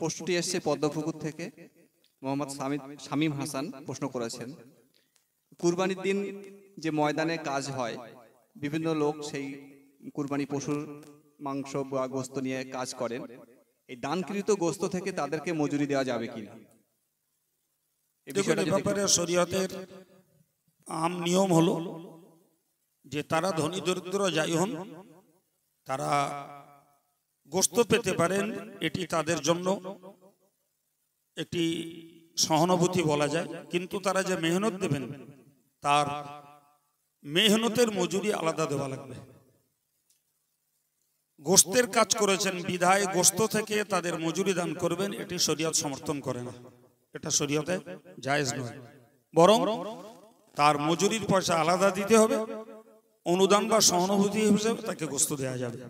প্রশ্নটি এসছে পদ্মপুকুর থেকে। মোহাম্মদ শামীম হাসান প্রশ্ন করেছেন, কুরবানির দিন যে ময়দানে কাজ হয়, বিভিন্ন লোক সেই কুরবানি পশুর মাংস বা গোস্ত নিয়ে কাজ করেন, এই দানকৃত গোস্ত থেকে তাদেরকে মজুরি দেওয়া যাবে কিনা? দেখুন, এ ব্যাপারে শরীয়তের আম নিয়ম হলো যে তারা ধনী দরিদ্র যাই হন, তারা গোস্ত পেতে পারেন। এটি তাদের জন্য একটি সহানুভূতি বলা যায়, কিন্তু তারা যে মেহনত দেবেন তার মেহনতের মজুরি আলাদা দেওয়া লাগবে। গোস্তের কাজ করেছেন বিধায় গোস্ত থেকে তাদের মজুরি দান করবেন, এটি শরীয়ত সমর্থন করে না, এটা শরীয়তে জায়েজ নয়। বরং তার মজুরির পয়সা আলাদা দিতে হবে, অনুদান বা সহানুভূতি হিসেবে তাকে গোস্ত দেওয়া যাবে।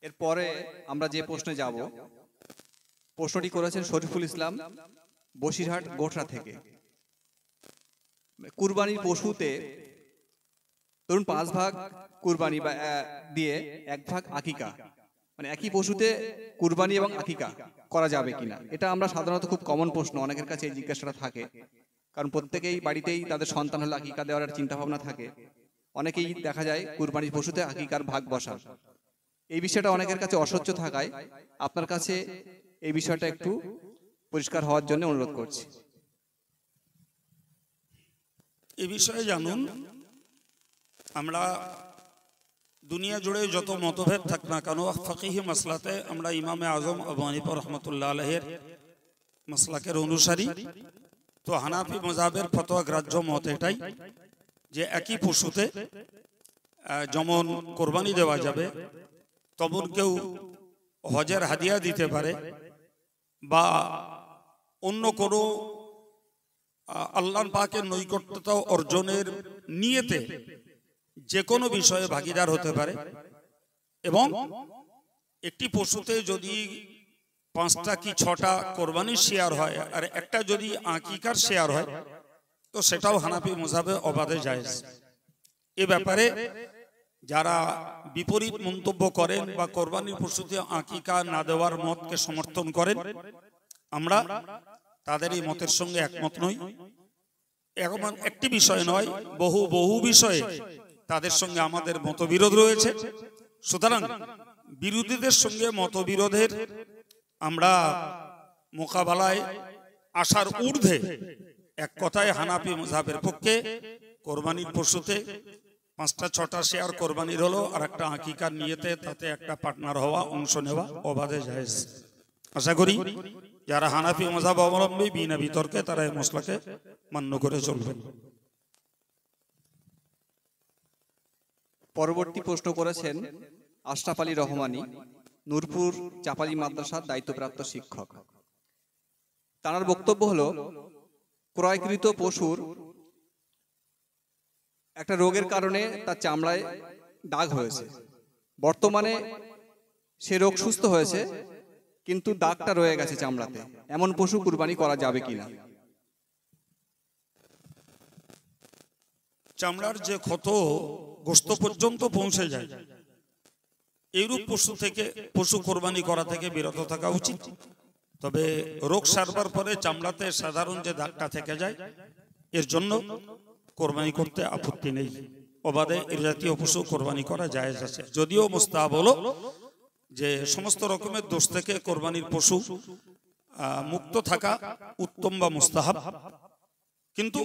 এরপরে আমরা যে প্রশ্নে যাব, প্রশ্নটি করেছেন শরীফুল ইসলাম বসিরহাট গোঠরা থেকে। কুরবানির পশুতে ধরুন 5 ভাগ কুরবানি বা দিয়ে 1 ভাগ আকিকা, মানে একই পশুতে কুরবানি এবং আকিকা করা যাবে কিনা? এটা আমরা সাধারণত খুব কমন প্রশ্ন, অনেকের কাছে এই জিজ্ঞাসাটা থাকে, কারণ প্রত্যেকেই বাড়িতেই তাদের সন্তান হলে আকিকা দেওয়ার চিন্তা ভাবনা থাকে। অনেকেই দেখা যায় কুরবানির পশুতে আকিকার ভাগ বসান। এই বিষয়টা অনেকের কাছে অসহ্য থাকায় আপনার কাছে এই বিষয়টা একটু পরিষ্কার হওয়ার জন্য অনুরোধ করছি। এই বিষয়ে জানুন, আমরা দুনিয়া জুড়ে যত মতভেদ থাক না কেন, ফকিহি মাসলাতে আমরা ইমামে আজম আবু হানিফা রহমতুল্লাহ আলাইহির মাসলাকের অনুসারী। তো হানাফি মাযহাবের ফতোয়া গ্রাহ্য মত এটাই যে একই পশুতে যেমন কোরবানি দেওয়া যাবে, তেমন কেউ হজের হাদিয়া দিতে পারে বা অন্য কোনো আল্লাহ পাকের নৈকট্যতা অর্জনের নিয়তে যে কোনো বিষয়ে ভাগীদার হতে পারে। এবং একটি পশুতে যদি 5টা কি 6টা কোরবানির শেয়ার হয় আর একটা যদি আকিকার শেয়ার হয়, তো সেটাও হানাফি মাযহাবে অবাধে জায়েজ। এ ব্যাপারে যারা বিপরীত মন্তব্য করেন বা কোরবানির পশুতে আকিকা না দেওয়ার মতকে সমর্থন করেন, আমরা তাদের এই মতের সঙ্গে একমত নই। এখন একটি বিষয় নয়, বহু বিষয়ে তাদের সঙ্গে আমাদের মতবিরোধ রয়েছে। সুতরাং বিরোধীদের সঙ্গে মতবিরোধের আমরা মোকাবেলায় আসার ঊর্ধ্বে এক কথায় হানাফি মাযহাবের পক্ষে কোরবানির পশুতে 5টা 6টা শেয়ার কোরবানির হলো আর একটা আকিকার নিয়তে তাতে একটা পার্টনার হওয়া, অংশ নেওয়া অবাধে জায়েজ। আশা করি যারা হানাফি মাযহাব অবলম্বী বিনা বিতর্কে তারা এই মসলাকে মান্য করে চলবেন। পরবর্তী প্রশ্ন করেছেন আশরাফ আলী রহমানী, নূরপুর চাপালি মাদ্রাসার দায়িত্বপ্রাপ্ত শিক্ষক। তার বক্তব্য হলো, ক্রয়কৃত পশুর একটা রোগের কারণে তার চামড়ায় দাগ হয়েছে, বর্তমানে সে রোগ সুস্থ হয়েছে কিন্তু দাগটা রয়ে গেছে চামড়াতে, এমন পশু কুরবানি করা যাবে কিনা? চামড়ার যে ক্ষত গোস্ত পর্যন্ত পৌঁছে যায়, এইরূপ পশু কোরবানি করা থেকে বিরত থাকা উচিত। তবে রোগ সারবার পরে চামড়াতে সাধারণ যে দাগটা থেকে যায়, এর জন্য কোরবানি করতে আপত্তি নেই। অবাধে এর জাতীয় পশু কোরবানি করা জায়েজ আছে। যদিও মুস্তাহাব হলো যে সমস্ত রকমের দোষ থেকে কোরবানির পশু মুক্ত থাকা উত্তম বা মুস্তাহাব, কিন্তু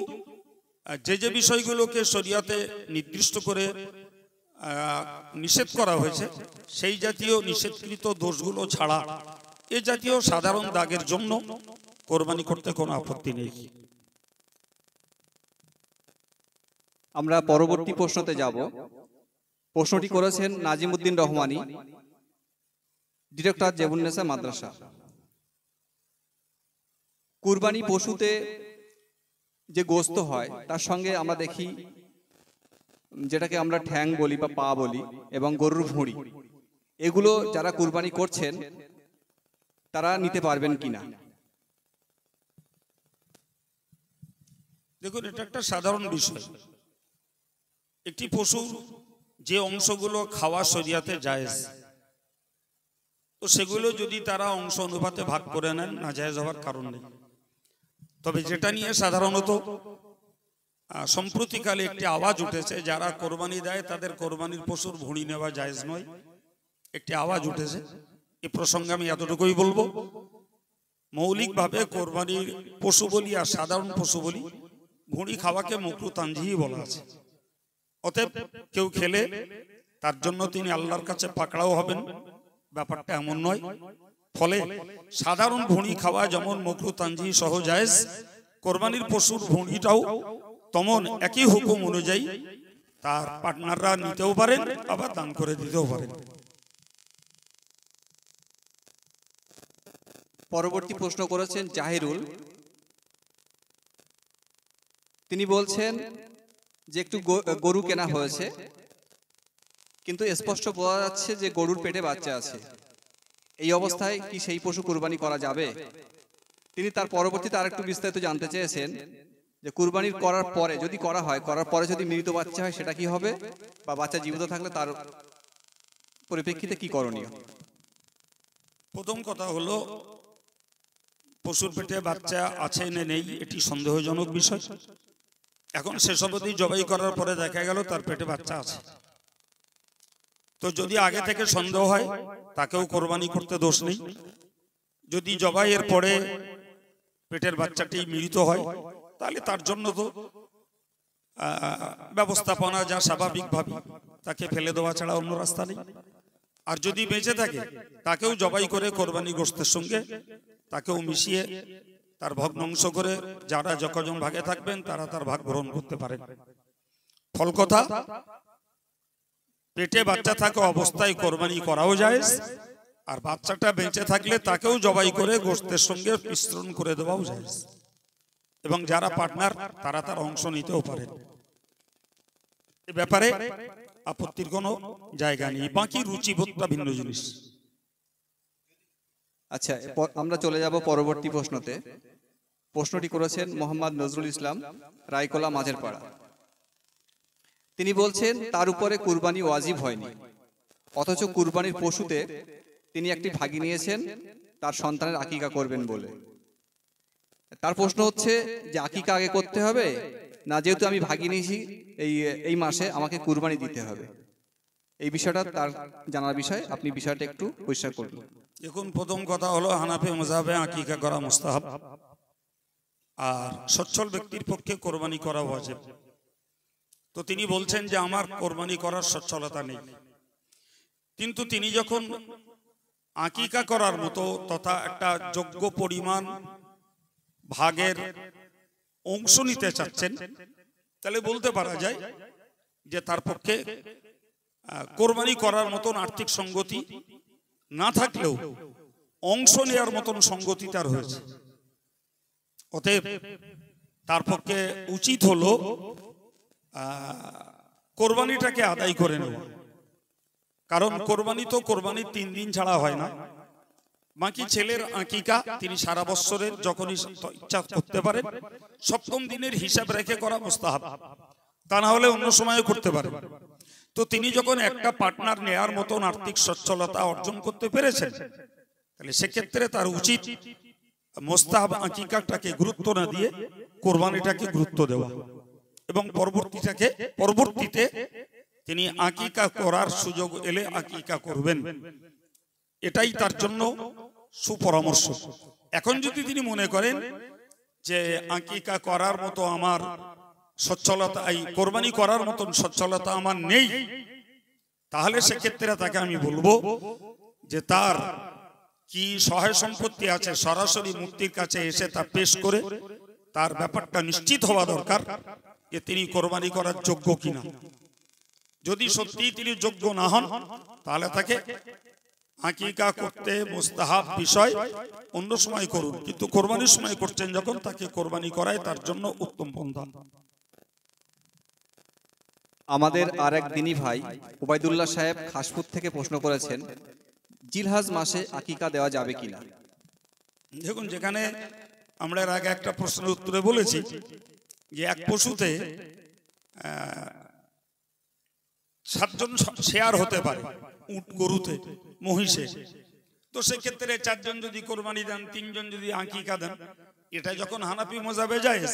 যে বিষয়গুলোকে শরীয়তে নির্দিষ্ট করে নিষেধ করা হয়েছে, সেই জাতীয় নিষেধকৃত দোষগুলো ছাড়া এ জাতীয় সাধারণ দাগের জন্য কোরবানি করতে কোনো আপত্তি নেই। আমরা পরবর্তী প্রশ্নতে যাব। প্রশ্নটি করেছেন নাজিমউদ্দিন রহমানী, ডিরেক্টর জেবুন্নেসা মাদ্রাসা। কুরবানি পশুতে যে গোস্ত হয় তার সঙ্গে আমরা দেখি যেটাকে আমরা ঠ্যাং বলি বা পা বলি এবং গরুর ভুঁড়ি, এগুলো যারা কুরবানি করছেন তারা নিতে পারবেন কিনা? দেখুন, এটা একটা সাধারণ বিষয়। একটি পশু যে অংশগুলো খাওয়া শরিয়াতে জায়েজ, তো সেগুলো যদি তারা অংশ অনুপাতে ভাগ করে নেন, না জায়েজ হওয়ার কারণ নেই। তবে যেটা নিয়ে সাধারণত সম্প্রতিকালে একটি আওয়াজ উঠেছে, যারা কোরবানি দেয় তাদের কোরবানির পশুর ভুঁড়ি নেওয়া জায়েজ নয়, একটি আওয়াজ উঠেছে। এ প্রসঙ্গে আমি এতটুকুই বলবো, মৌলিকভাবে কোরবানির পশু বলি আর সাধারণ পশু বলি, ভুঁড়ি খাওয়াকে মাকরুহ তানজিহি বলা আছে। অতএব কেউ খেলে তার জন্য তিনি আল্লাহর কাছে পাকড়াও হবেন, ব্যাপারটা এমন নয়। ফলে সাধারণ ভুঁড়ি খাওয়া যেমন মাকরুহ তানজিহি সহ জায়েজ, কোরবানির পশুর ভুঁড়িটাও তেমন একই হুকুম অনুযায়ী তার পার্টনাররা নিতেও পারেন, আবার দান করে দিতেও পারেন। পরবর্তী প্রশ্ন করেছেন জাহিরুল। তিনি বলছেন যে একটু গরু কেনা হয়েছে, কিন্তু স্পষ্ট বোঝা যাচ্ছে যে গরুর পেটে বাচ্চা আছে। এই অবস্থায় কি সেই পশু কুরবানি করা যাবে? তিনি তার পরবর্তীতে আরেকটু বিস্তারিত জানতে চেয়েছেন যে কুরবানি করার পরে যদি করা হয়, করার পরে যদি মৃত বাচ্চা হয় সেটা কি হবে, বা বাচ্চা জীবিত থাকলে তার পরিপ্রেক্ষিতে কি করণীয়? প্রথম কথা হলো, পশুর পেটে বাচ্চা আছে না নেই এটি সন্দেহজনক বিষয়। এখন সেসব অবধি জবাই করার পরে দেখা গেল তার পেটে বাচ্চা আছে, তো যদি আগে থেকে সন্দেহ হয় তাকেও কোরবানি করতে দোষ নেই। যদি জবাইয়ের পরে পেটের বাচ্চাটি মৃত হয়, তাহলে তার জন্য তো ব্যবস্থাপনা যা স্বাভাবিকভাবে, তাকে ফেলে দেওয়া ছাড়া অন্য রাস্তা নেই। আর যদি বেঁচে থাকে তাকেও জবাই করে কোরবানি গোশতের সঙ্গে তাকেও মিশিয়ে তার ভগ্নাংশ করে যারা যখন ভাগে থাকবেন তারা তার ভাগ গ্রহণ করতে পারেন। ফল কথা, পেটে বাচ্চা থাকা অবস্থায় কোরবানি করাও যায়, আর বাচ্চাটা বেঁচে থাকলে তাকেও জবাই করে গোশতের সঙ্গে মিশ্রণ করে দেওয়াও যায়, এবং যারা পার্টনার তারা তার অংশ নিতেও পারেন। এ ব্যাপারে আপত্তির কোনো জায়গা নেই। বাকি রুচিবোধটা ভিন্ন জিনিস। আচ্ছা, আমরা চলে যাব পরবর্তী প্রশ্নতে। প্রশ্নটি করেছেন মোহাম্মদ নজরুল ইসলাম, রায়কোলা মাঝের পাড়া। তিনি বলছেন তার উপরে কুরবানি ওয়াজিব হয়নি, অথচ কুরবানির পশুতে তিনি একটি ভাগী নিয়েছেন তার সন্তানের আকিকা করবেন বলে। তার প্রশ্ন হচ্ছে যে আকিকা আগে করতে হবে, না যেহেতু আমি ভাগী নিয়েছি এই মাসে আমাকে কুরবানি দিতে হবে? এই বিষয়টা তার জানার বিষয়, আপনি বিষয়টা একটু পরিষ্কার করুন। এখন প্রথম কথা হলো, হানাফি মাযহাবে আকিকা করা মুস্তাহাব, আর সচ্ছল ব্যক্তির পক্ষে কোরবানি করা ওয়াজিব। তো তিনি বলছেন যে আমার কোরবানি করার সচ্ছলতা নেই, কিন্তু তিনি যখন আকিকা করার মতো তথা একটা যোগ্য পরিমাণ ভাগের অংশ নিতে চাচ্ছেন, তাহলে বলতে পারা যায় যে তার পক্ষে কোরবানি করার মতন আর্থিক সঙ্গতি না থাকলেও অংশ নেওয়ার মতন সঙ্গতি তার হয়েছে। অতএব তার পক্ষে উচিত হলো কোরবানিটাকে আদায় করে নেওয়া। কারণ কোরবানি তো কোরবানির 3 দিন ছাড়া হয় না। বাকি ছেলের আকিকা তিনি সারা বছরের যখনই ইচ্ছা করতে পারেন, 7ম দিনের হিসাব রেখে করা মুস্তাহাব, তা না হলে অন্য সময় করতে পারেন। তো তিনি যখন একটা পার্টনার নেয়ার মতন আর্থিক সচ্ছলতা অর্জন করতে পেরেছেন, তাহলে সেক্ষেত্রে তার উচিত মুস্তাহাব আকিকাটাকে গুরুত্ব না দিয়ে কোরবানিটাকে গুরুত্ব দেওয়া, এবং পরবর্তীতে তিনি আকিকা করার সুযোগ এলে আকিকা করবেন, এটাই তার জন্য সুপরামর্শ। এখন যদি তিনি মনে করেন যে আকিকা করার মতো আমার সচ্ছলতা, এই কোরবানি করার মতন সচ্ছলতা আমার নেই, তাহলে সেক্ষেত্রে তাকে আমি বলবো যে তার কি সহায় সম্পত্তি আছে সরাসরি মুফতির কাছে এসে তা পেশ করে তার ব্যাপারটা নিশ্চিত হওয়া দরকার যে তিনি কোরবানি করার যোগ্য কিনা। যদি সত্যি তিনি যোগ্য না হন, তাহলে তাকে আকিকা করতে মুস্তাহাব বিষয়, অন্য সময় করুন, কিন্তু কোরবানির সময় করছেন যখন, তাকে কোরবানি করায় তার জন্য উত্তম পন্থা। আমাদের আরেক দিনী ভাই ওবায়দুল্লাহ সাহেব খাসপুর থেকে প্রশ্ন করেছেন, জিলহাজ মাসে আকিকা দেওয়া যাবে কিনা? দেখুন, যেখানে আমরা এর আগে একটা প্রশ্নের উত্তরে বলেছি যে এক পশুতে 7 জন শেয়ার হতে পারে, উট, গরুতে, মহিষে। তো সেক্ষেত্রে 4 জন যদি কোরবানি দেন, 3 জন যদি আকিকা দেন, এটা যখন হানাফি মজাবে জায়েজ।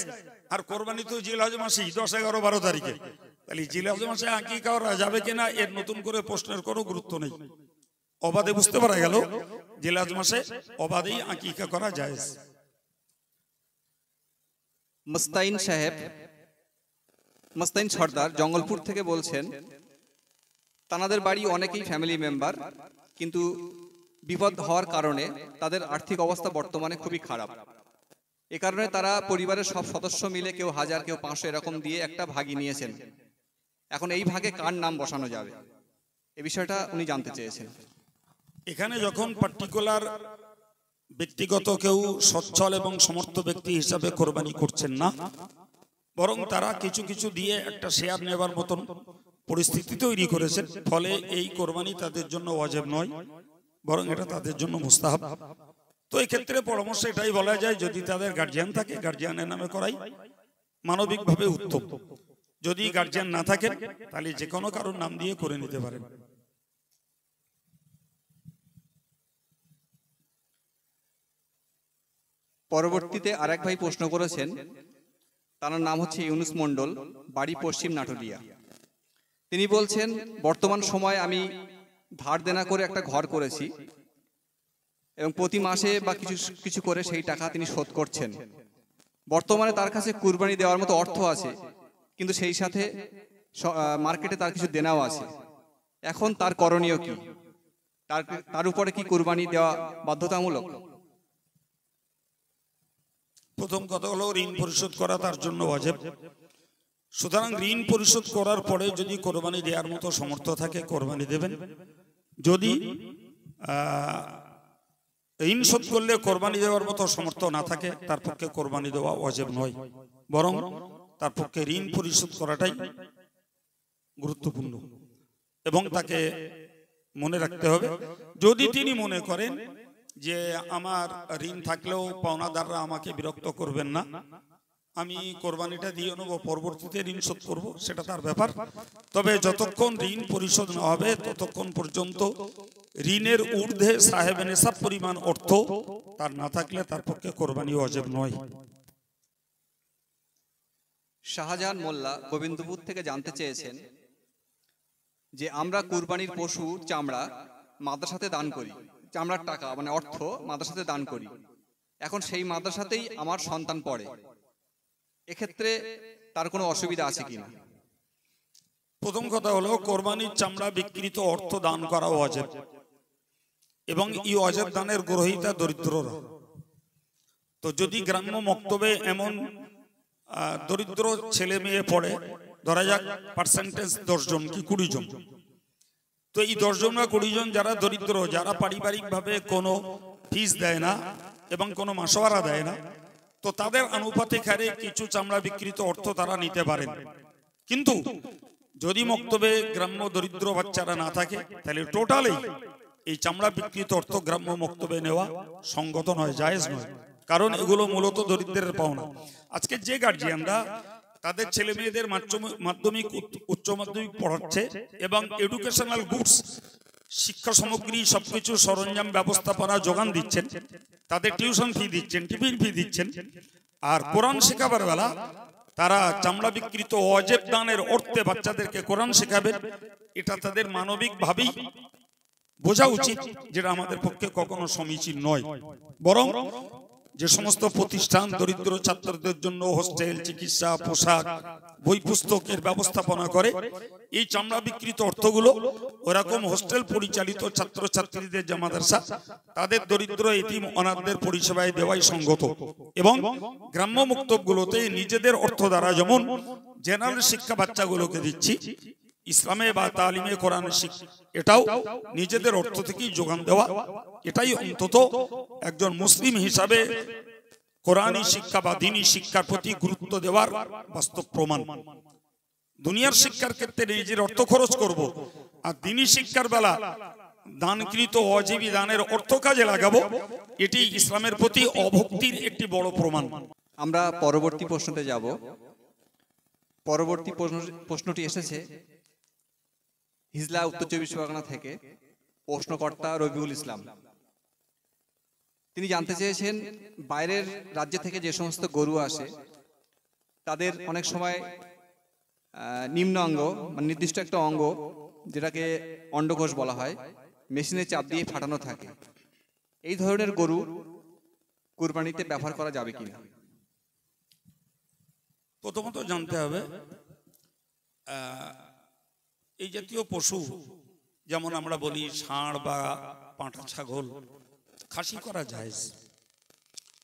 আর কোরবানি তো জিলহজ মাসেই 10, 11, 12 তারিখে, তাহলে জিলহজ মাসে আকিকা করা যাবে কিনা এর নতুন করে প্রশ্নের কোনো গুরুত্ব নেই। অবাধে বুঝতে পারা গেল জিলহজ মাসে অবাধেই আকিকা করা জায়েজ। মুস্তাইন সাহেব, মুস্তাইন সর্দার জঙ্গলপুর থেকে বলছেন, তানাদের বাড়ি অনেকেই ফ্যামিলি মেম্বার, কিন্তু বিপদ হওয়ার কারণে তাদের আর্থিক অবস্থা বর্তমানে খুবই খারাপ। এ কারণে তারা পরিবারের সব সদস্য মিলে কেউ 1000, কেউ 500 এরকম দিয়ে একটা ভাগই নিয়েছেন। এখন এই ভাগে কার নাম বসানো যাবে, এই বিষয়টা উনি জানতে চেয়েছেন। এখানে যখন পার্টিকুলার ব্যক্তিগত কেউ সচ্ছল এবং সমর্থ ব্যক্তি হিসাবে কোরবানি করছেন না, বরং তারা কিছু কিছু দিয়ে একটা শেয়ার নেবার মতন পরিস্থিতি তৈরি করেছেন, ফলে এই কোরবানি তাদের জন্য ওয়াজিব নয়, বরং এটা তাদের জন্য মুস্তাহাব। তো এই ক্ষেত্রে পরামর্শ এটাই বলা যায়, যদি তাদের গার্জিয়ান থাকে গার্জিয়ানের নামে করাই মানবিকভাবে উত্তম। যদি গার্জিয়ান না থাকেন তাহলে যে কোনো কারোর নাম দিয়ে করে নিতে পারেন। পরবর্তীতে আরেক ভাই প্রশ্ন করেছেন, তার নাম হচ্ছে ইউনুস মণ্ডল, বাড়ি পশ্চিম নাটুরিয়া। তিনি বলছেন, বর্তমান সময়ে আমি ধার দেনা করে একটা ঘর করেছি এবং প্রতি মাসে বা কিছু কিছু করে সেই টাকা তিনি শোধ করছেন। বর্তমানে তার কাছে কুরবানি দেওয়ার মতো অর্থ আছে, কিন্তু সেই সাথে মার্কেটে তার কিছু দেনাও আছে। এখন তার করণীয় কি? তার উপরে কি কুরবানি দেওয়া বাধ্যতামূলক? প্রথম কথা হলো, ঋণ পরিশোধ করা তার জন্য ওয়াজিব। সুতরাং ঋণ পরিশোধ করার পরে যদি কোরবানি দেওয়ার মতো সামর্থ্য থাকে কোরবানি দেবেন। যদি ঋণ শোধ করলে কোরবানি দেওয়ার মতো সামর্থ্য না থাকে, তার পক্ষে কোরবানি দেওয়া ওয়াজিব নয়, বরং তার পক্ষে ঋণ পরিশোধ করাটাই গুরুত্বপূর্ণ। এবং তাকে মনে রাখতে হবে, যদি তিনি মনে করেন যে আমার ঋণ থাকলেও পাওনাদাররা আমাকে বিরক্ত করবেন না, আমি কোরবানিটা দিয়ে নেবো, পরবর্তীতে ঋণ শোধ করবো, সেটা তার ব্যাপার। তবে যতক্ষণ ঋণ পরিশোধ না হবে ততক্ষণ পর্যন্ত ঋণের ঊর্ধ্বে সাহেবে নেশাব পরিমাণ অর্থ তার না থাকলে তার পক্ষে কোরবানি ওয়াজিব নয়। শাহজাহান মোল্লা গোবিন্দপুর থেকে জানতে চেয়েছেন যে, আমরা কুরবানির পশু চামড়া মাদ্রাসাতে দান করি, চামড়ার টাকা মানে অর্থ মাদ্রাসাতে দান করি। এখন সেই মাদ্রাসাতেই আমার সন্তান পড়ে, এক্ষেত্রে তার কোনো অসুবিধা আছে কিনা? প্রথম কথা হলো, কোরবানির চামড়া বিকৃত অর্থ দান করা ওয়াজিব, এবং এই ওয়াজিব দানের গ্রহীতা দরিদ্ররা। তো যদি গ্রাম্য মক্তবে এমন দরিদ্র ছেলে মেয়ে পড়ে, ধরা যাক পার্সেন্টেজ 10 জন কি 20 জন, তো এই 10 জন বা 20 জন যারা দরিদ্র, যারা পারিবারিকভাবে কোনো ফিস দেয় না এবং কোনো মাসোয়ারা দেয় না, তো তাদের আনুপাতিক হারে কিছু চামড়া বিকৃত অর্থ তারা নিতে পারেন। কিন্তু যদি মক্তবে গ্রাম্য দরিদ্র বাচ্চারা না থাকে, তাহলে টোটালি এই চামড়া বিকৃত অর্থ গ্রাম্য মক্তবে নেওয়া সঙ্গত নয়, জায়েজ নয়, কারণ এগুলো মূলত দরিদ্রের পাওনা। আজকে যে গার্জিয়ানরা তাদের ছেলে মেয়েদের মাধ্যমিক, উচ্চ মাধ্যমিক পড়াচ্ছে এবং এডুকেশনাল গুডস, শিক্ষা সামগ্রী, সবকিছু সরঞ্জাম ব্যবস্থাপনা যোগান দিচ্ছেন, তাদের টিউশন ফি দিচ্ছেন, টিফিন ফি দিচ্ছেন, আর কোরআন শেখাবার বেলা তারা চামড়া বিকৃত ওয়াজিব দানের অর্থে বাচ্চাদেরকে কোরআন শেখাবেন, এটা তাদের মানবিকভাবেই বোঝা উচিত, যেটা আমাদের পক্ষে কখনো সমীচীন নয়। বরং যে সমস্ত প্রতিষ্ঠান দরিদ্র ছাত্রদের জন্য হোস্টেল, চিকিৎসা, পোশাক, বই পুস্তকের ব্যবস্থাপনা করে, এই চামড়া বিকৃত অর্থগুলো ওরকম হোস্টেল পরিচালিত ছাত্রছাত্রীদের যে মাদ্রাসা, তাদের দরিদ্র এতিম অনাথদের পরিষেবায় দেওয়াই সঙ্গত। এবং গ্রাম্য মক্তবগুলোতে নিজেদের অর্থ দ্বারা যেমন জেনারেল শিক্ষা বাচ্চাগুলোকে দিচ্ছি, ইসলামে বা তালিমে কোরআনের শিক্ষা, এটাও নিজেদের অর্থ থেকেই যোগান দেওয়া, এটাই অন্তত একজন মুসলিম হিসাবে কোরআনী শিক্ষা বা দ্বীনি শিক্ষার প্রতি গুরুত্ব দেওয়ার বাস্তব প্রমাণ। দুনিয়ার শিক্ষার ক্ষেত্রে নিজের অর্থ খরচ করব, আর দ্বীনি শিক্ষার বেলা দানকৃত অজীবী দানের অর্থ কাজে লাগাবো, এটি ইসলামের প্রতি অভক্তির একটি বড় প্রমাণ। আমরা পরবর্তী প্রশ্নতে যাব। পরবর্তী প্রশ্নটি এসেছে হিজলা উত্তর চব্বিশ পরগনা থেকে। প্রশ্নকর্তা রবিউল ইসলাম। তিনি জানতে চেয়েছেন, বাইরের রাজ্য থেকে যে সমস্ত গরু আসে তাদের অনেক সময় নিম্ন অঙ্গ মানে নির্দিষ্ট একটা অঙ্গ যেটাকে অন্ডকোষ বলা হয় মেশিনে চাপ দিয়ে ফাটানো থাকে। এই ধরনের গরু কুরবানিতে ব্যবহার করা যাবে কিনা? প্রথমত জানতে হবে এই জাতীয় পশু, যেমন আমরা বলি ষাঁড় বা পাঁঠা ছাগল, খাসি করা যায়।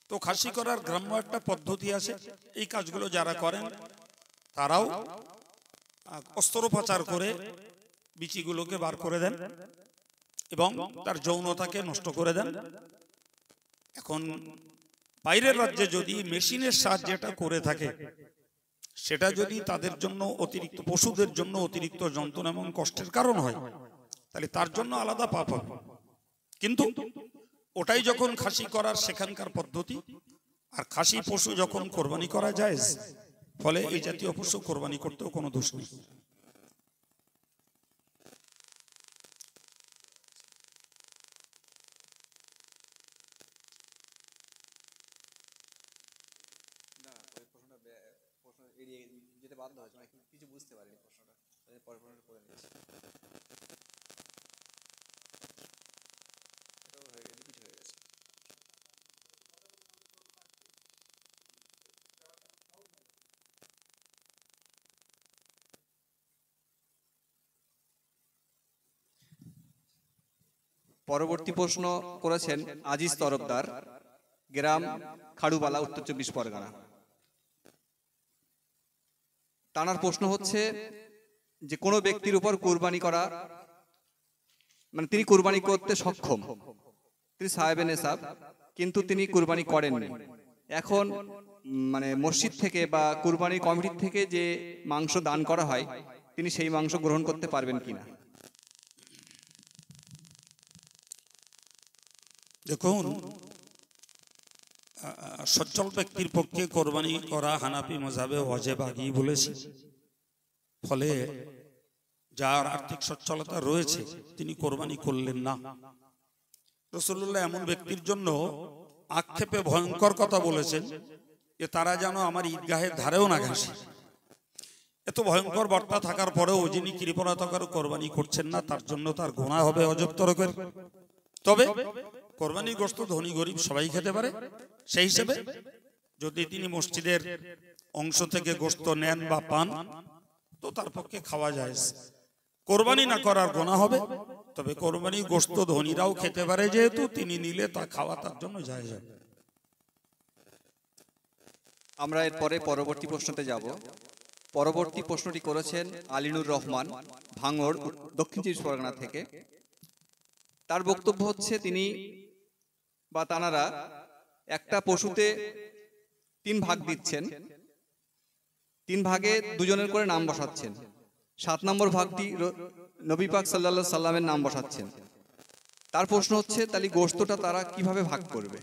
তো খাসি করার গ্রাম্য একটা পদ্ধতি আছে। এই কাজগুলো যারা করেন তারাও অস্ত্রোপচার করে বিচিগুলোকে বার করে দেন এবং তার যৌনতাকে নষ্ট করে দেন। এখন বাইরের রাজ্যে যদি মেশিনের সাহায্যে এটা করে থাকে, সেটা যদি তাদের জন্য অতিরিক্ত, পশুদের জন্য অতিরিক্ত যন্ত্রণা এবং কষ্টের কারণ হয়, তাহলে তার জন্য আলাদা পাপ হবে। কিন্তু ওটাই যখন খাসি করার সেখানকার পদ্ধতি, আর খাসি পশু যখন কোরবানি করা যায়, ফলে এই জাতীয় পশু কোরবানি করতেও কোনো দোষ নেই। পরবর্তী প্রশ্ন করেছেন আজিজ তরফদার, গ্রাম খাড়ুবালা, উত্তর চব্বিশ পরগনা। তার প্রশ্ন হচ্ছে যে কোনো ব্যক্তির উপর কুরবানি করা, মানে তিনি কুরবানি করতে সক্ষম, তিনি সাহেবে নেসাব, কিন্তু তিনি কুরবানি করেননি। এখন মানে মসজিদ থেকে বা কুরবানি কমিটির থেকে যে মাংস দান করা হয়, তিনি সেই মাংস গ্রহণ করতে পারবেন কিনা? দেখুন, সচ্ছল ব্যক্তির পক্ষে কোরবানি করা হানাফি মাযহাবে ওয়াজিব আগেই বলেছি। ফলে যার আর্থিক সচ্ছলতা রয়েছে তিনি কোরবানি করলেন না। রাসূলুল্লাহ এমন ব্যক্তির জন্য আক্ষেপে ভয়ঙ্কর কথা বলেছেন যে তারা যেন আমার ঈদগাহের ধারেও না ঘাসে। এত ভয়ঙ্কর বার্তা থাকার পরেও যিনি কৃপণতাকার কোরবানি করছেন না, তার জন্য তার গুনাহ হবে অজব তরকের। তবে কোরবানির গোশত ধনী গরিব সবাই খেতে পারে। সেই হিসেবে যদি তিনি মসজিদের অংশ থেকে গোশত নেন বা পান, তো তার পক্ষে খাওয়া যায়। কোরবানি না করার গুনাহ হবে, তবে কোরবানি গোশত ধনীরাও খেতে পারে, যেহেতু তিনি নিলে তা খাওয়া তার জন্য জায়েজ হবে। আমরা এরপরে পরবর্তী প্রশ্নতে যাব। পরবর্তী প্রশ্নটি করেছেন আলিনুর রহমান, ভাঙড়, দক্ষিণ চব্বিশ পরগনা থেকে। তার বক্তব্য হচ্ছে তিনি বা তানারা একটা পশুতে 3 ভাগ দিচ্ছেন, 3 ভাগে 2 জনের করে নাম বসাচ্ছেন। 7 নম্বর ভাগটি নবী পাক সাল্লাল্লাহু আলাইহি সাল্লামের নাম বসাচ্ছেন। তার প্রশ্ন হচ্ছে তাহলে গোশতটা তারা কিভাবে ভাগ করবে?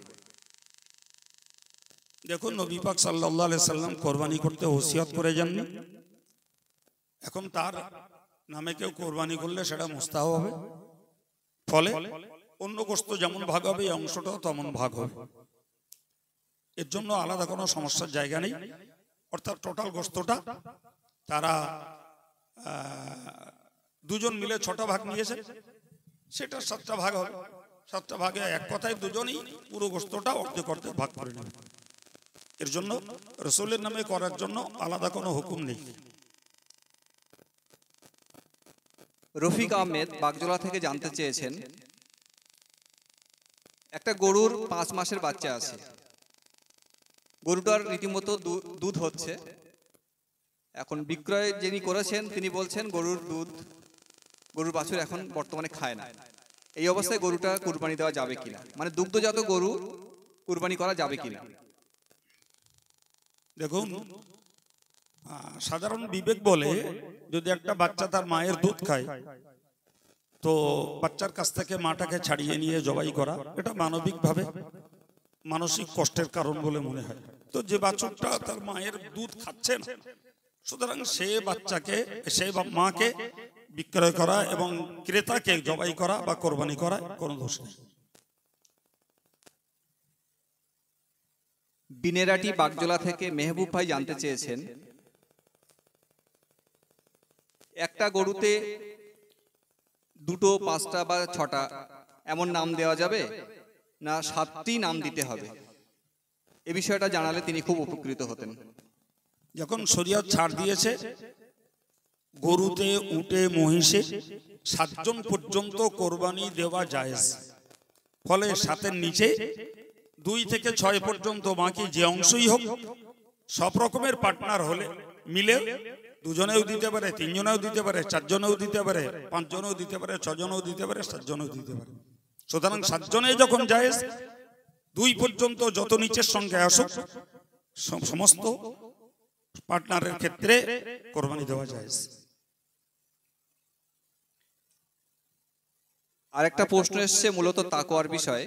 দেখুন, নবী পাক সাল্লাল্লাহু আলাইহি সাল্লাম কোরবানি করতে ওসিয়ত করে যাননি। এখন তার নামে কেউ কোরবানি করলে সেটা মুস্তাহাব হবে। ফলে অন্য গোশত যেমন ভাগ হবে, এই অংশটাও তেমন ভাগ হবে। এর জন্য আলাদা কোনো সমস্যার জায়গা নেই। অর্থাৎ টোটাল গোশতটা তারা 2 জন মিলে 6টা ভাগ নিয়েছে, সেটা 7টা ভাগ হবে। 7টা ভাগে এক কথায় 2 জনই পুরো গোশতটা অর্ধেক অর্ধেক ভাগ করে নেবে। এর জন্য রাসূলের নামে করার জন্য আলাদা কোনো হুকুম নেই। রফিক আহমেদ বাগজোলা থেকে জানতে চেয়েছেন, একটা গরুর 5 মাসের বাচ্চা আছে, গরুটার রীতিমতো দুধ হচ্ছে। এখন বিক্রয় যিনি করেছেন তিনি বলছেন গরুর বাছুর এখন বর্তমানে খায় না। এই অবস্থায় গরুটা কুরবানি দেওয়া যাবে কিনা, মানে দুগ্ধজাত গরু কুরবানি করা যাবে কিনা? দেখুন, সাধারণ বিবেক বলে যদি একটা বাচ্চা তার মায়ের দুধ খায়, তো বাচ্চার কাছ থেকে মাটাকে ছাড়িয়ে নিয়ে জবাই করা এটা মানবিকভাবে মানসিক কষ্টের কারণ বলে মনে হয়। তো যে বাছুরটা তার মায়ের দুধ খাচ্ছে না, সুতরাং সে বাচ্চাকে সে মাকে বিক্রয় করা এবং ক্রেতাকে জবাই করা বা কোরবানি করা কোনো দোষ নেই। বিনেরাটি বাগজোলা থেকে মেহবুব ভাই জানতে চেয়েছেন, একটা গরুতে 2, 5 বা 6 এমন নাম দেওয়া যাবে না 7টি নাম দিতে হবে? এ বিষয়টা জানালে তিনি খুব উপকৃত হতেন। যখন শরীয়ত ছাড় দিয়েছে গরুতে, উটে, মহিষে 7 জন পর্যন্ত কোরবানি দেওয়া জায়েজ, ফলে 7-এর নিচে 2 থেকে 6 পর্যন্ত বাকি যে অংশই হোক সব রকমের পার্টনার হলে মিলে 2 জনেও দিতে পারে, 3 জনেও দিতে পারে, 4 জনেও দিতে পারে, 5 জনেও দিতে পারে, 6 জনেও দিতে পারে, 7 জনেও দিতে পারে। সুতরাং 7 জনে যখন জায়েজ, 2 পর্যন্ত যত নিচের সঙ্গে আসুক সমস্ত পার্টনারের ক্ষেত্রে কোরবানি দেওয়া জায়েজ। আরেকটা প্রশ্ন এসছে মূলত তাকওয়ার বিষয়ে।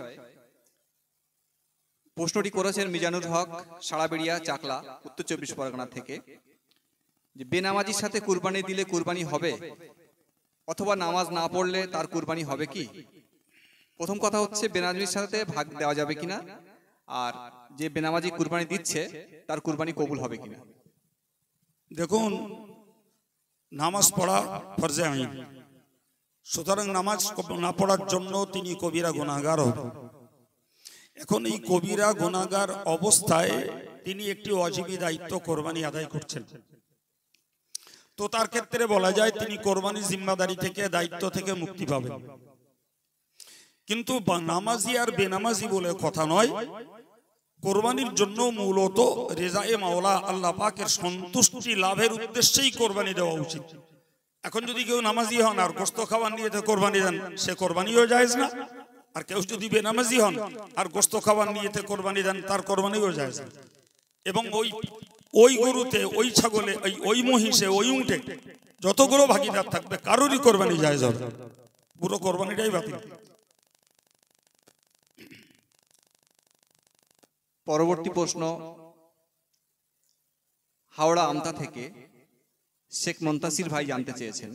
প্রশ্নটি করেছেন মিজানুর হক, সাড়াবেড়িয়া, চাকলা, উত্তর 24 পরগনা থেকে, যে বেনামাজির সাথে কুরবানি দিলে কুরবানি হবে অথবা নামাজ না পড়লে তার কুরবানি হবে কি? প্রথম কথা হচ্ছে বেনামাজির সাথে ভাগ দেওয়া যাবে কিনা, আর যে বেনামাজি কুরবানি দিচ্ছে তার কুরবানি কবুল হবে কিনা। দেখুন, নামাজ পড়া ফরজে আইন, সুতরাং নামাজ না পড়ার জন্য তিনি কবিরা গুনাহগার হবেন। এখন এই কবিরা গুনাহগার অবস্থায় তিনি একটি ওয়াজিবি দায়িত্ব কোরবানি আদায় করছেন, তো তার ক্ষেত্রে বলা যায় তিনি কোরবানি জিম্মাদারি থেকে, দায়িত্ব থেকে মুক্তি পাবেন। কিন্তু নামাজি আর বেনামাজি বলে কথা নয়, কোরবানির জন্য মূলত রেজায়ে মাওলা আল্লাহ পাকের সন্তুষ্টি লাভের উদ্দেশ্যেই কোরবানি দেওয়া উচিত। এখন যদি কেউ নামাজি হন আর গোশত খাওয়ার নিয়েতে কোরবানি দেন, সে কোরবানিও জায়েজ না। আর কেউ যদি বেনামাজি হন আর গোশত খাওয়ার নিয়েতে কোরবানি দেন, তার কোরবানিও জায়েজ না। এবং ওই গরুতে, ওই ছাগলে, ওই মহিষে, ওই উটে যতগুলো ভাগিদার থাকবে কারোরই কোরবানি জায়েজ হবে, পুরো কোরবানিটাই বাতিল। পরবর্তী প্রশ্ন হাওড়া আমতা থেকে শেখ মন্তাসির ভাই জানতে চেয়েছেন,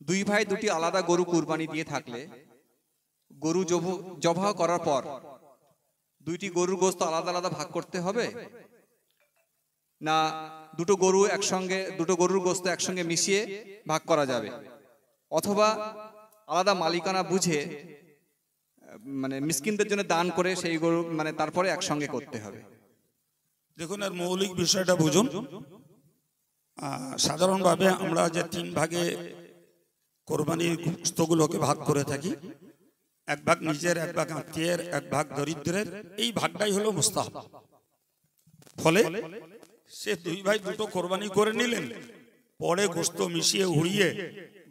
2 ভাই 2টি আলাদা গরু কুরবানি দিয়ে থাকলে গরু জবাহ করার পর 2টি গরুর গোশত আলাদা আলাদা ভাগ করতে হবে, না দুটো গরুর গোশত একসঙ্গে মিশিয়ে ভাগ করা যাবে, অথবা আলাদা মালিকানা বুঝে মানে মিসকিনদের জন্য দান করে সেই গরু মানে তারপরে একসঙ্গে করতে হবে? দেখুন, এর মৌলিক বিষয়টা বুঝুন। সাধারণভাবে আমরা যে 3 ভাগে কোরবানির গোশতগুলোকে ভাগ করে থাকি, 1 ভাগ নিজের, 1 ভাগ আত্মীয়ের, 1 ভাগ দরিদ্রের, এই ভাগটাই হলো মুস্তাহাব। ফলে সে 2 ভাই 2টো কোরবানি করে নিলেন, পরে গোশত মিশিয়ে উড়িয়ে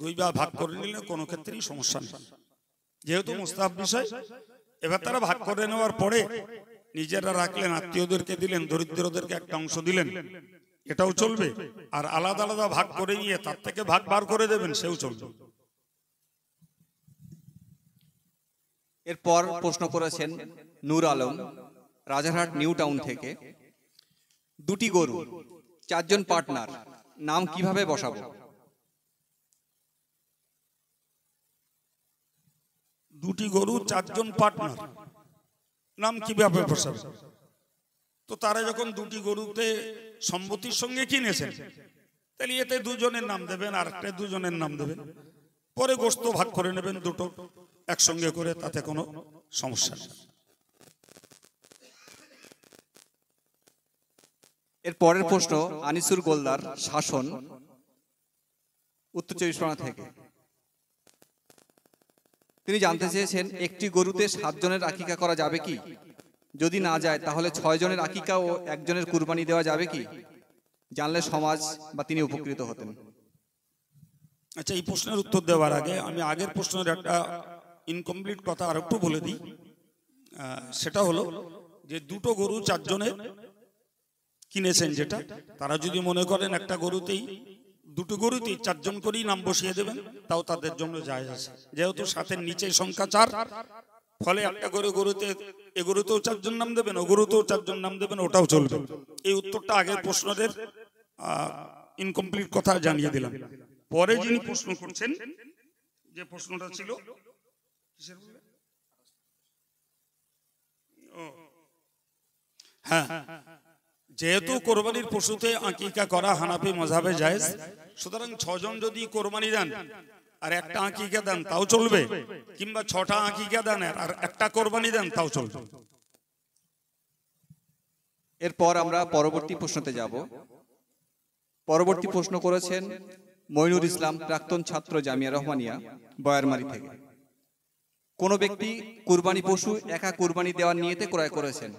2 ভাগ করে নিলেন, কোনো ক্ষেত্রেই সমস্যা নেই, যেহেতু মুস্তাহাব বিষয়। এবার তারা ভাগ করে নেওয়ার পরে নিজেরা রাখলেন, আত্মীয়দেরকে দিলেন, দরিদ্রদেরকে একটা অংশ দিলেন, এটাও চলবে। আর আলাদা আলাদা ভাগ করে নিয়ে তার থেকে ভাগ বার করে দেবেন, সেও চলবে। এরপর প্রশ্ন করেছেন নূর আলম, রাজারহাট নিউ টাউন থেকে, 2টি গরু 4 জন পার্টনার, নাম কিভাবে বসাবো? 2টি গরু 4 জন পার্টনার, নাম কিভাবে বসাবে? তো তারা যখন 2টি গরুতে সম্মতির সঙ্গে কিনেছেন, তাহলে এতে 2 জনের নাম দেবেন, আর একটা 2 জনের নাম দেবেন, পরে গোশত ভাগ করে নেবেন 2টো একসঙ্গে করে, তাতে কোনো সমস্যা নেই। এর পরের প্রশ্ন আনিসুর গোলদার, শাসন, উত্তর 24 পরগনা থেকে, তিনি জানতে চেয়েছেন একটি গরুতে 7 জনের আকিকা করা যাবে কি? যদি না যায় তাহলে 6 জনের আকিকা ও 1 জনের কুরবানি দেওয়া যাবে কি? জানলে সমাজ বা তিনি উপকৃত হতেন। আচ্ছা, এই প্রশ্নের উত্তর দেওয়ার আগে আমি আগের প্রশ্নের একটা ইনকমপ্লিট কথা আর একটু বলে দিই। সেটা হলো যে 2টো গরু 4 জনের কিনেছেন, যেটা তারা যদি মনে করেন একটা গরুতেই দুটো গরুতে 4 জন করেই নাম বসিয়ে দেবেন, তাও তাদের জন্য জায়েজ আছে। যেহেতু সাথের নিচে সংখ্যা 4, ফলে একটা করে গরুতে এ গরুতেও 4 জন নাম দেবেন, ও গরুতেও 4 জন নাম দেবেন, ওটাও চলবে। এই উত্তরটা আগের প্রশ্নের ইনকমপ্লিট কথা জানিয়ে দিলাম। পরে যিনি প্রশ্ন করছেন, যে প্রশ্নটা ছিল কিসের বলে? হ্যাঁ, যেহেতু কোরবানির পশুতে আকিকা করা হানাফি মাযহাবে জায়েজ, সুতরাং 6 জন যদি কোরবানি দেন আর একটা আকিকা দেন তাও চলবে, কিংবা 6টা আকিকা দেন আর একটা কোরবানি দেন তাও চলবে। এরপর আমরা পরবর্তী প্রশ্নতে যাব। পরবর্তী প্রশ্ন করেছেন মইনুর ইসলাম, প্রাক্তন ছাত্র জামিয়া রহমানিয়া, বয়ারমারি থেকে। কোন ব্যক্তি কুরবানি পশু একা কুরবানি দেওয়ার নিয়তে ক্রয় করেছেন,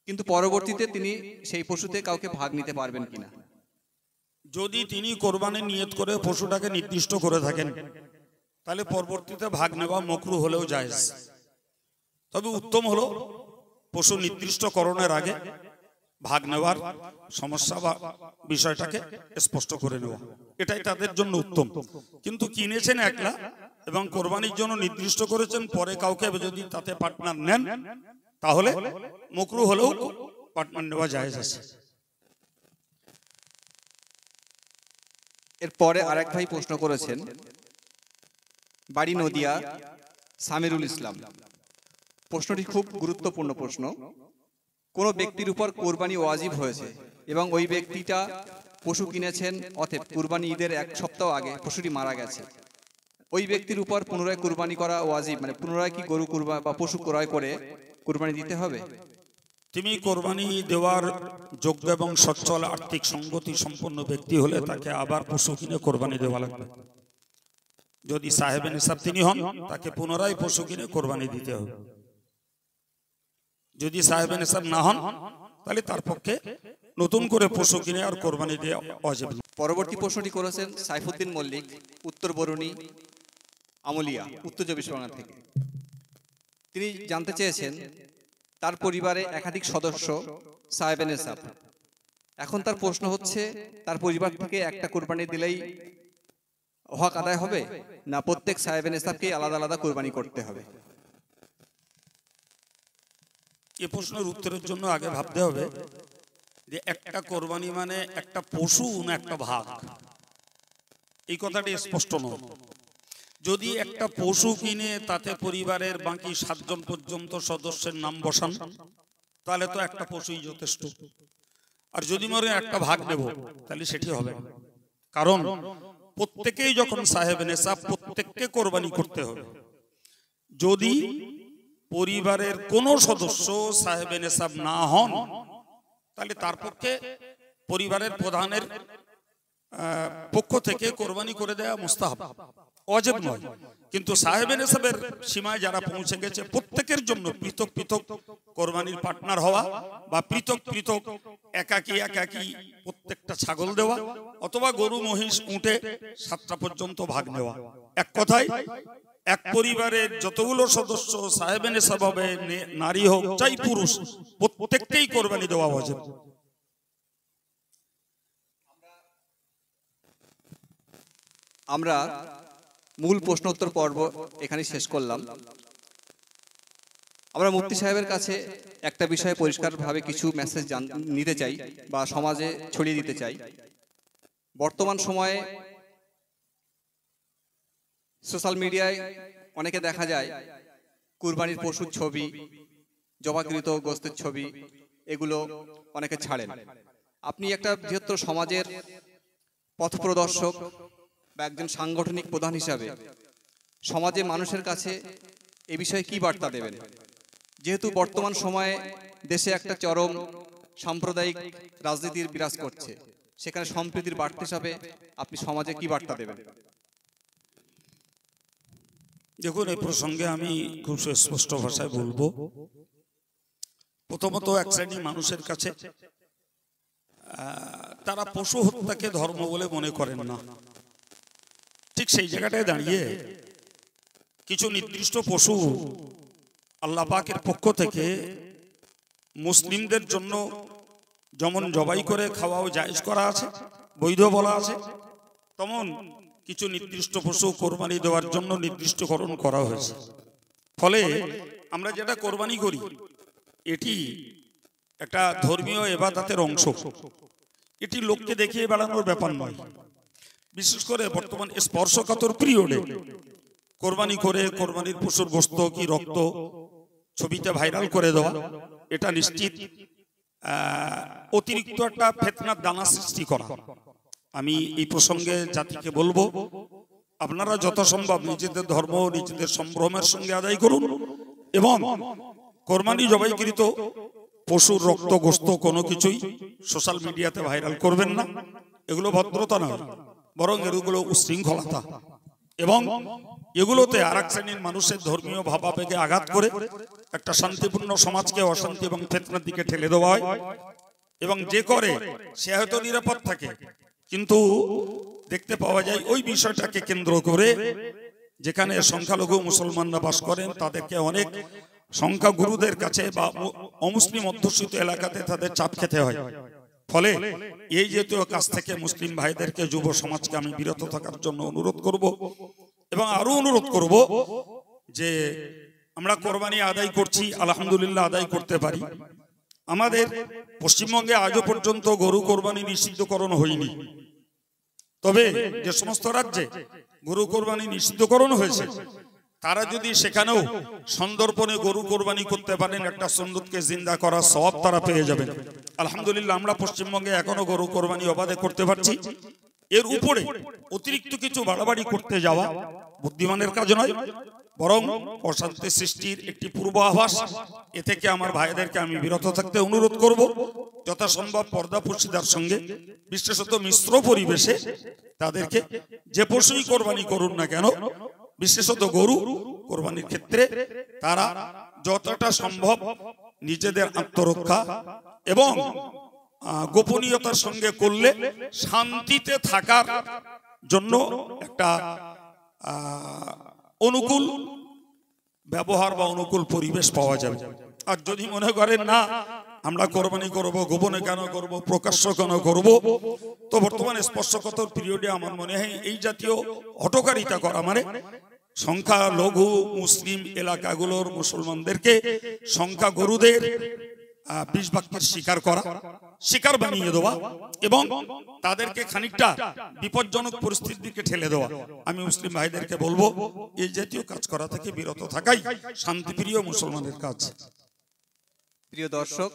কিন্তু পরবর্তীতে তিনি সেই পশুতে কাউকে ভাগ নিতে পারবেন কিনা? যদি তিনি কোরবানির নিয়ত করে পশুটাকে নির্দিষ্ট করে থাকেন, তাহলে পরবর্তীতে ভাগ নেওয়া মাকরুহ হলেও জায়েজ। তবে উত্তম হলো পশু নির্দিষ্টকরণের আগে ভাগ নেওয়ার সমস্যা বা বিষয়টাকে স্পষ্ট করে নেওয়া, এটাই তাদের জন্য উত্তম। কিন্তু কিনেছেন একলা এবং কোরবানির জন্য নির্দিষ্ট করেছেন, পরে কাউকে যদি তাতে পার্টনার নেন, তাহলে মাকরুহ হলেও পার্টনার নেওয়া জায়েজ আছে। এরপরে আরেক ভাই প্রশ্ন করেছেন, বাড়ি নদিয়া, সামিরুল ইসলাম। প্রশ্নটি খুব গুরুত্বপূর্ণ প্রশ্ন। কোন ব্যক্তির উপর কোরবানি ওয়াজিব হয়েছে এবং ওই ব্যক্তিটা পশু কিনেছেন, অতএব কুরবানি ঈদের 1 সপ্তাহ আগে পশুটি মারা গেছে। ওই ব্যক্তির উপর পুনরায় কুরবানি করা ওয়াজিব, মানে পুনরায় কি গরু কুরবানি বা পশু ক্রয় করে কুরবানি দিতে হবে? তিনি কোরবানি দেওয়ার যোগ্য এবং সচ্ছল আর্থিক সঙ্গতি সম্পন্ন ব্যক্তি হলে তাকে আবার পশু কিনে কোরবানি দেওয়া লাগবে। যদি সাহেবে নিসাব তিনি হন, তাকে পুনরায় পশু কিনে কোরবানি দিতে হবে। যদি সাহেবে নিসাব না হন, তাহলে তার পক্ষে নতুন করে পশু কিনে আর কোরবানি দেওয়া ওয়াজিব। পরবর্তী প্রশ্নটি করেছেন সাইফুদ্দিন মল্লিক, উত্তর বরুণী, আমলিয়া, উত্তর 24 পরগনা থেকে। তিনি জানতে চেয়েছেন, তার পরিবারে একাধিক সদস্য সাহেবে নিসাব। এখন তার প্রশ্ন হচ্ছে, তার পরিবার থেকে একটা কোরবানি দিলেই হক আদায় হবে, না প্রত্যেক সাহেবে নিসাবকেই আলাদা আলাদা কোরবানি করতে হবে? এই প্রশ্নের উত্তরের জন্য আগে ভাবতে হবে যে একটা কোরবানি মানে একটা পশু না একটা ভাগ। এই কথাটি স্পষ্ট নয়। যদি একটা পশু কিনে তাতে পরিবারের বাকি 7 জন পর্যন্ত সদস্যের নাম বসান, তাহলে তো একটা পশুই যথেষ্ট। আর যদি মনে একটা ভাগ নেব, তাহলে সেটি হবে না। কারণ প্রত্যেকেই যখন সাহেব নেশাব, প্রত্যেককে কোরবানি করতে হবে। যদি পরিবারের কোন সদস্য সাহেব নেশাব না হন, তাহলে তার পক্ষে পরিবারের প্রধানের পক্ষ থেকে কোরবানি করে দেওয়া মুস্তাহাব, ওয়াজিব নয়। কিন্তু সাহেব নেশাবের সীমায় যারা পৌঁছে গেছে, প্রত্যেকের জন্য পৃথক পৃথক কোরবানির পার্টনার হওয়া বা পৃথক পৃথক একাকি একাকি প্রত্যেকটা ছাগল দেওয়া অথবা গরু মহিষ উঠে 7টা পর্যন্ত ভাগ নেওয়া। এক কথায় এক পরিবারের যতগুলো সদস্য সাহেব নেশাব হবে, নারী হোক চাই পুরুষ, প্রত্যেককেই কোরবানি দেওয়া ওয়াজিব। আমরা মূল প্রশ্নোত্তর পর্ব এখানে শেষ করলাম। আমরা মুফতি সাহেবের কাছে একটা বিষয়ে পরিষ্কারভাবে কিছু মেসেজ নিতে চাই বা সমাজে ছড়িয়ে দিতে চাই। বর্তমান সময়ে সোশ্যাল মিডিয়ায় অনেকে দেখা যায় কুরবানির পশুর ছবি, জবাকৃত গোস্তের ছবি, এগুলো অনেকে ছাড়েন। আপনি একটা বৃহত্তর সমাজের পথপ্রদর্শক বা একজন সাংগঠনিক প্রধান হিসাবে সমাজে মানুষের কাছে এ বিষয়ে কি বার্তা দেবেন? যেহেতু বর্তমান সময়ে দেশে একটা চরম সাম্প্রদায়িক রাজনীতির বিরাজ করছে, সেখানে সম্প্রীতির বার্তা হিসাবে আপনি সমাজে কি বার্তা দেবেন? দেখুন, এই প্রসঙ্গে আমি খুব স্পষ্ট ভাষায় বলবো। প্রথমত, এক শ্রেণী মানুষের কাছে তারা পশু হত্যাকে ধর্ম বলে মনে করেন না। ঠিক সেই জায়গাটায় দাঁড়িয়ে কিছু নির্দিষ্ট পশু আল্লাহ পাকের পক্ষ থেকে মুসলিমদের জন্য যেমন জবাই করে খাওয়াও জায়েজ করা আছে, বৈধ বলা আছে, তেমন কিছু নির্দিষ্ট পশু কোরবানি দেওয়ার জন্য নির্দিষ্টকরণ করা হয়েছে। ফলে আমরা যেটা কোরবানি করি এটি একটা ধর্মীয় ইবাদতের অংশ, এটি লোককে দেখিয়ে বেড়ানোর ব্যাপার নয়। বিশেষ করে বর্তমান স্পর্শকাতর পিরিয়ডে কোরবানি করে কোরবানির পশুর গোশত কি রক্ত ছবিতে ভাইরাল করে দেওয়া, এটা নিশ্চিত অতিরিক্ত একটা ফিতনার দানা সৃষ্টি করা। আমি এই প্রসঙ্গে জাতিকে বলবো, আপনারা যত সম্ভব নিজেদের ধর্ম নিজেদের সম্ভ্রমের সঙ্গে আদায় করুন এবং কোরবানি জবাইকৃত পশুর রক্ত গোশত কোনো কিছুই সোশ্যাল মিডিয়াতে ভাইরাল করবেন না। এগুলো ভদ্রতা নয়, বরং এগুলো উশৃঙ্খলতা এবং এগুলোতে আর এক শ্রেণীর মানুষের ধর্মীয় ভাবাবেগে আঘাত করে একটা শান্তিপূর্ণ সমাজকে অশান্তি এবং ফিতনার দিকে ঠেলে দেওয়া হয়। এবং যে করে সে হয়তো নিরাপদ থাকে, কিন্তু দেখতে পাওয়া যায় ওই বিষয়টাকে কেন্দ্র করে যেখানে সংখ্যালঘু মুসলমানরা বাস করেন তাদেরকে অনেক সংখ্যাগুরুদের কাছে বা অমুসলিম অধ্যুষিত এলাকাতে তাদের চাপ খেতে হয়। ফলে এই জাতীয় কাজ থেকে মুসলিম ভাইদেরকে, যুব সমাজকে আমি বিরত থাকার জন্য অনুরোধ করব এবং আরো অনুরোধ করব যে আমরা কোরবানি আদায় করছি, আলহামদুলিল্লাহ আদায় করতে পারি। আমাদের পশ্চিমবঙ্গে আজও পর্যন্ত গরু কোরবানি নিষিদ্ধকরণ হয়নি। তবে যে সমস্ত রাজ্যে গরু কোরবানি নিষিদ্ধকরণ হয়েছে তারা যদি সেখানেও সন্দর্পণে গরু কোরবানি করতে পারেন, একটা সুন্নতকে জিন্দা করার সওয়াব তারা পেয়ে যাবেন। আলহামদুলিল্লাহ আমরা পশ্চিমবঙ্গে এখনো গরু কোরবানি অবাধে করতে পারছি। এর উপরে অতিরিক্ত কিছু বাড়াবাড়ি করতে যাওয়া বুদ্ধিমানের কাজ নয়, বরং অশান্তি সৃষ্টির একটি পূর্বাভাস। এ থেকে আমার ভাইদেরকে আমি বিরত থাকতে অনুরোধ করব। যথাসম্ভব পর্দাপর্শিদার সঙ্গে, বিশেষত মিশ্র পরিবেশে তাদেরকে যে পশুই কোরবানি করুন না কেন, বিশেষত গরু কোরবানির ক্ষেত্রে তারা যতটা সম্ভব নিজেদের আত্মরক্ষা এবং গোপনীয়তার সঙ্গে করলে শান্তিতে থাকার জন্য একটা অনুকূল ব্যবহার বা অনুকূল পরিবেশ পাওয়া যাবে। আর যদি মনে করেন না আমরা কোরবানি করব, গোপনে কেন করব, প্রকাশ্য কেন করব, তো বর্তমানে স্পর্শকাতর পিরিয়ডে আমার মনে হয় এই জাতীয় হঠকারিতা করা মানে সংখ্যালঘু মুসলিম এলাকাগুলোর মুসলমানদেরকে সংখ্যাগুরুদের বিষ বাক্যের শিকার করা, শিকার বানিয়ে দেওয়া এবং তাদেরকে খানিকটা বিপজ্জনক পরিস্থিতির দিকে ঠেলে দেওয়া। আমি মুসলিম ভাইদেরকে বলবো এই জাতীয় কাজ করা থেকে বিরত থাকাই শান্তিপ্রিয় মুসলমানের কাজ। প্রিয় দর্শক,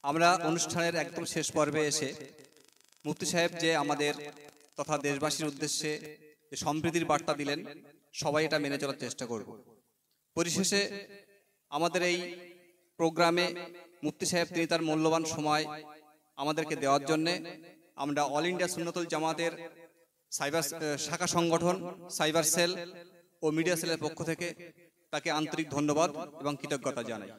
আমরা অনুষ্ঠানের একদম শেষ পর্বে এসে মুফতি সাহেব যে আমাদের তথা দেশবাসীর উদ্দেশ্যে যে সম্প্রীতির বার্তা দিলেন, সবাই এটা মেনে চলার চেষ্টা করব। পরিশেষে আমাদের এই প্রোগ্রামে মুফতি সাহেব তিনি তার মূল্যবান সময় আমাদেরকে দেওয়ার জন্যে আমরা অল ইন্ডিয়া সুন্নাতুল জামাতের সাইবার শাখা সংগঠন, সাইবার সেল ও মিডিয়া সেলের পক্ষ থেকে তাকে আন্তরিক ধন্যবাদ এবং কৃতজ্ঞতা জানাই।